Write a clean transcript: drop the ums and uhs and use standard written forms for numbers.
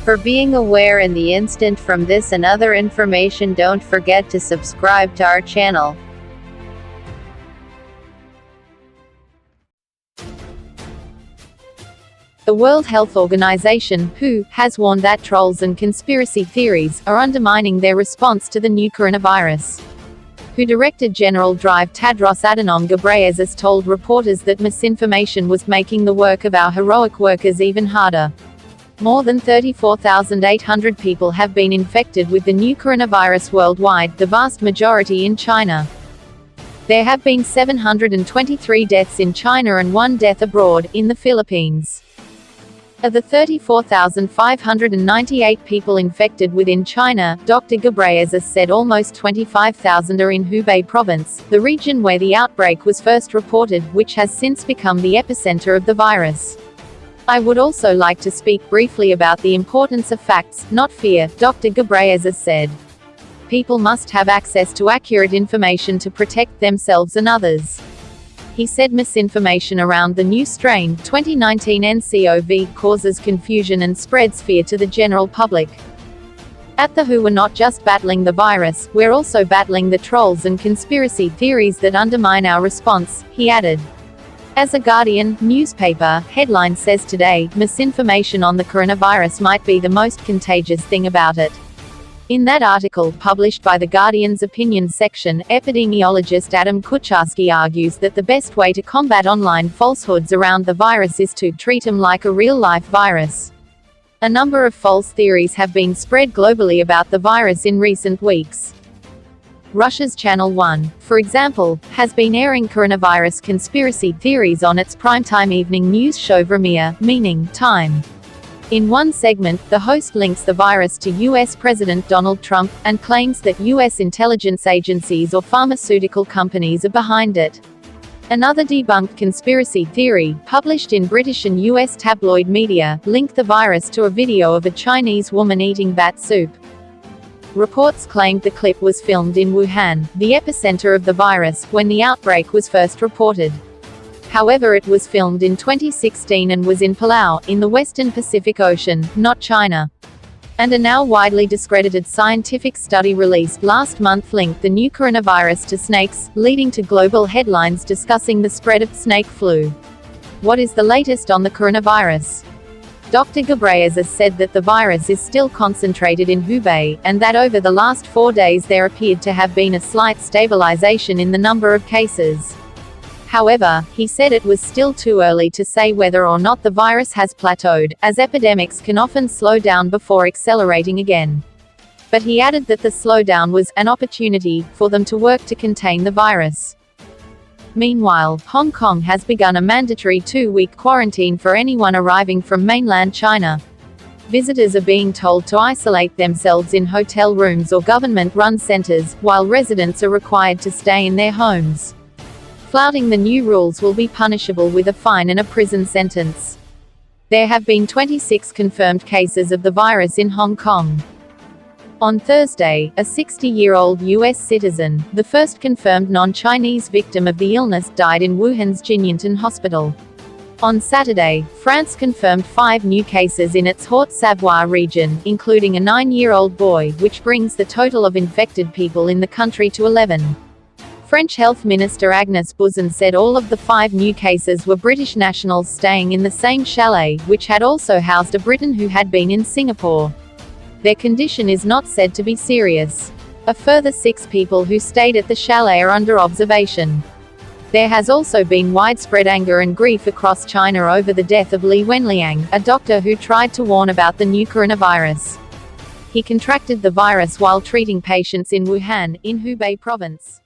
For being aware in the instant from this and other information, don't forget to subscribe to our channel. The World Health Organization, WHO, has warned that trolls and conspiracy theories are undermining their response to the new coronavirus. WHO Director General Tadros Adhanom Ghebreyesus told reporters that misinformation was making the work of our heroic workers even harder. More than 34,800 people have been infected with the new coronavirus worldwide, the vast majority in China. There have been 723 deaths in China and 1 death abroad, in the Philippines. Of the 34,598 people infected within China, Dr. Ghebreyesus said almost 25,000 are in Hubei Province, the region where the outbreak was first reported, which has since become the epicenter of the virus. I would also like to speak briefly about the importance of facts, not fear, Dr. Ghebreyesus said. People must have access to accurate information to protect themselves and others. He said misinformation around the new strain, 2019 nCoV, causes confusion and spreads fear to the general public. At the WHO, we're not just battling the virus, we're also battling the trolls and conspiracy theories that undermine our response, he added. As a Guardian newspaper headline says today, misinformation on the coronavirus might be the most contagious thing about it. In that article, published by The Guardian's opinion section, epidemiologist Adam Kucharski argues that the best way to combat online falsehoods around the virus is to treat them like a real-life virus. A number of false theories have been spread globally about the virus in recent weeks. Russia's Channel 1, for example, has been airing coronavirus conspiracy theories on its primetime evening news show Vremya, meaning time. In one segment, the host links the virus to U.S. President Donald Trump, and claims that U.S. intelligence agencies or pharmaceutical companies are behind it. Another debunked conspiracy theory, published in British and U.S. tabloid media, linked the virus to a video of a Chinese woman eating bat soup. Reports claimed the clip was filmed in Wuhan, the epicenter of the virus, when the outbreak was first reported. However, it was filmed in 2016 and was in Palau, in the western Pacific Ocean, not China. And a now widely discredited scientific study released last month linked the new coronavirus to snakes, leading to global headlines discussing the spread of snake flu. What is the latest on the coronavirus? Dr. Ghebreyesus said that the virus is still concentrated in Hubei, and that over the last 4 days there appeared to have been a slight stabilization in the number of cases. However, he said it was still too early to say whether or not the virus has plateaued, as epidemics can often slow down before accelerating again. But he added that the slowdown was an opportunity for them to work to contain the virus. Meanwhile, Hong Kong has begun a mandatory 2-week quarantine for anyone arriving from mainland China. Visitors are being told to isolate themselves in hotel rooms or government-run centers, while residents are required to stay in their homes. Flouting the new rules will be punishable with a fine and a prison sentence. There have been 26 confirmed cases of the virus in Hong Kong. On Thursday, a 60-year-old U.S. citizen, the first confirmed non-Chinese victim of the illness, died in Wuhan's Jinyintan Hospital. On Saturday, France confirmed 5 new cases in its Haute-Savoie region, including a 9-year-old boy, which brings the total of infected people in the country to 11. French Health Minister Agnès Buzyn said all of the 5 new cases were British nationals staying in the same chalet, which had also housed a Briton who had been in Singapore. Their condition is not said to be serious. A further 6 people who stayed at the chalet are under observation. There has also been widespread anger and grief across China over the death of Li Wenliang, a doctor who tried to warn about the new coronavirus. He contracted the virus while treating patients in Wuhan, in Hubei Province.